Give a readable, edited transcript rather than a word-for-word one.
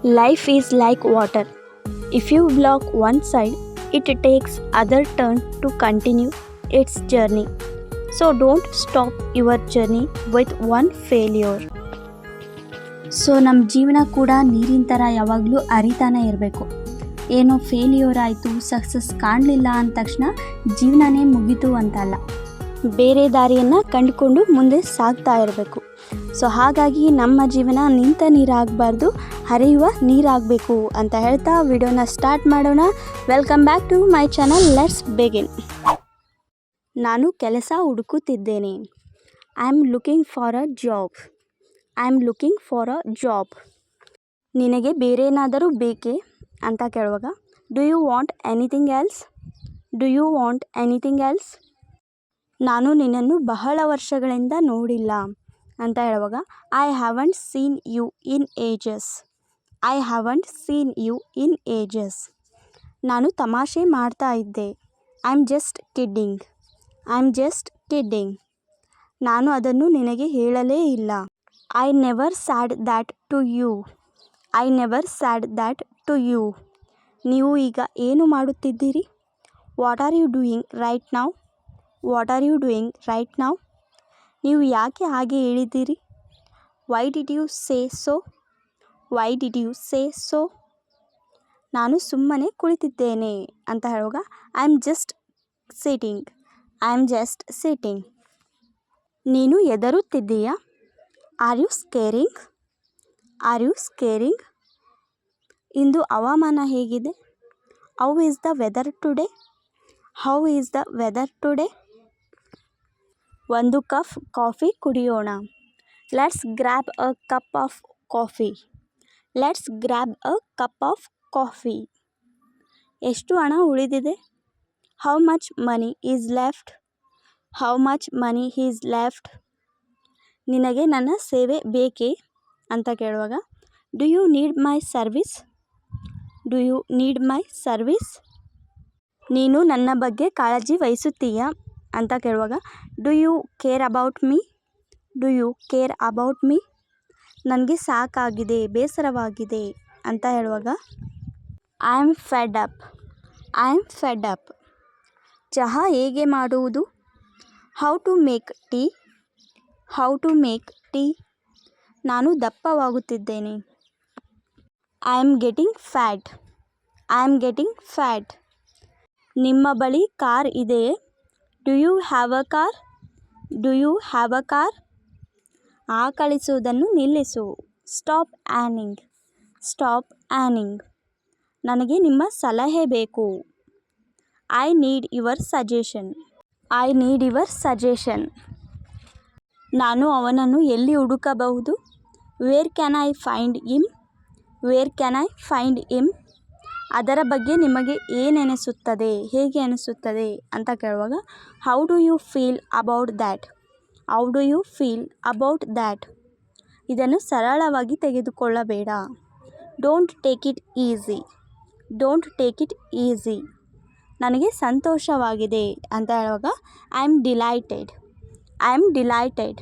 Life is like water. If you block one side, it takes other turn to continue its journey. So don't stop your journey with one failure. So ನಮ್ಮ ಜೀವನ ಕೂಡ ನೀರಿನ ಥರ ಯಾವಾಗಲೂ ಹರಿತಾನೆ ಇರಬೇಕು. ಏನೋ failure ಆಯಿತು, ಸಕ್ಸಸ್ ಕಾಣಲಿಲ್ಲ ಅಂದ ತಕ್ಷಣ ಜೀವನನೇ ಮುಗೀತು ಅಂತಲ್ಲ, ಬೇರೆ ದಾರಿಯನ್ನು ಕಂಡುಕೊಂಡು ಮುಂದೆ ಸಾಗ್ತಾ ಇರಬೇಕು. ಸೊ ಹಾಗಾಗಿ ನಮ್ಮ ಜೀವನ ನಿಂತ ನೀರಾಗಬಾರ್ದು, ಹರಿಯುವ ನೀರಾಗಬೇಕು ಅಂತ ಹೇಳ್ತಾ ವಿಡಿಯೋನ ಸ್ಟಾರ್ಟ್ ಮಾಡೋಣ. Welcome back to my channel. Let's begin. ನಾನು ಕೆಲಸ ಹುಡುಕುತ್ತಿದ್ದೇನೆ. I am looking for a job. I am looking for a job. ನಿನಗೆ ಬೇರೇನಾದರೂ ಬೇಕೇ ಅಂತ ಕೇಳುವಾಗ do you want anything else? Do you want anything else? ನಾನು ನಿನ್ನನ್ನು ಬಹಳ ವರ್ಷಗಳಿಂದ ನೋಡಿಲ್ಲ ಅಂತ ಹೇಳುವಾಗ I haven't seen you in ages. I haven't seen you in ages. ನಾನು ತಮಾಷೆ ಮಾಡ್ತಾ ಇದ್ದೆ. I am just kidding. I am just kidding. ನಾನು ಅದನ್ನು ನಿನಗೆ ಹೇಳಲೇ ಇಲ್ಲ. I never said that to you. I never said that to you. ನೀವು ಈಗ ಏನು ಮಾಡುತ್ತಿದ್ದೀರಿ? What are you doing right now? What are you doing right now? ನೀವು ಯಾಕೆ ಹಾಗೆ ಹೇಳಿದ್ದೀರಿ? Why did you say so? Why did you say so? ನಾನು ಸುಮ್ಮನೆ ಕುಳಿತಿದ್ದೇನೆ ಅಂತ ಹೇಳುವಾಗ I am just sitting. I am just sitting. ನೀನು ಹೆದರುತ್ತಿದ್ದೀಯಾ? Are you scaring? Are you ಸ್ಕೇರಿಂಗ್? ಇಂದು ಹವಾಮಾನ ಹೇಗಿದೆ? How is the weather today? How is the weather today? ಒಂದು ಕಪ್ ಕಾಫಿ ಕುಡಿಯೋಣ. Let's grab a cup of coffee. Let's grab a cup of coffee. ಎಷ್ಟು ಹಣ ಉಳಿದಿದೆ? How much money is left? How much money is left? ನಿನಗೆ ನನ್ನ ಸೇವೆ ಬೇಕೇ ಅಂತ ಕೇಳುವಾಗ do you need my service? Do you need my service? ನೀನು ನನ್ನ ಬಗ್ಗೆ ಕಾಳಜಿ ವಹಿಸುತ್ತೀಯಾ ಅಂತ ಕೇಳುವಾಗ do you care about me? Do you care about me? ನನಗೆ ಸಾಕಾಗಿದೆ, ಬೇಸರವಾಗಿದೆ ಅಂತ ಹೇಳುವಾಗ I am fed up. I am fed up. ಚಹಾ ಹೇಗೆ ಮಾಡುವುದು? How to make tea? How to make tea? ನಾನು ದಪ್ಪವಾಗುತ್ತಿದ್ದೇನೆ. I am getting fat. I am getting fat. ನಿಮ್ಮ ಬಳಿ ಕಾರ್ ಇದೆಯೇ? Do you have a car? Do you have a car? ಆಕಳಿಸುವುದನ್ನು ನಿಲ್ಲಿಸು. Stop yawning. Stop yawning. ನನಗೆ ನಿಮ್ಮ ಸಲಹೆ ಬೇಕು. I need your suggestion. I need your suggestion. ನಾನು ಅವನನ್ನು ಎಲ್ಲಿ ಹುಡುಕಬಹುದು? Where can I find him? Where can I find him? ಅದರ ಬಗ್ಗೆ ನಿಮಗೆ ಏನೆನಿಸುತ್ತದೆ, ಹೇಗೆ ಅನಿಸುತ್ತದೆ ಅಂತ ಕೇಳುವಾಗ how do you feel about that? How do you feel about that? ಇದನ್ನು ಸರಳವಾಗಿ ತೆಗೆದುಕೊಳ್ಳಬೇಡ. Don't take it easy. Don't take it easy. ನನಗೆ ಸಂತೋಷವಾಗಿದೆ ಅಂತ ಹೇಳುವಾಗ I am delighted. I am delighted.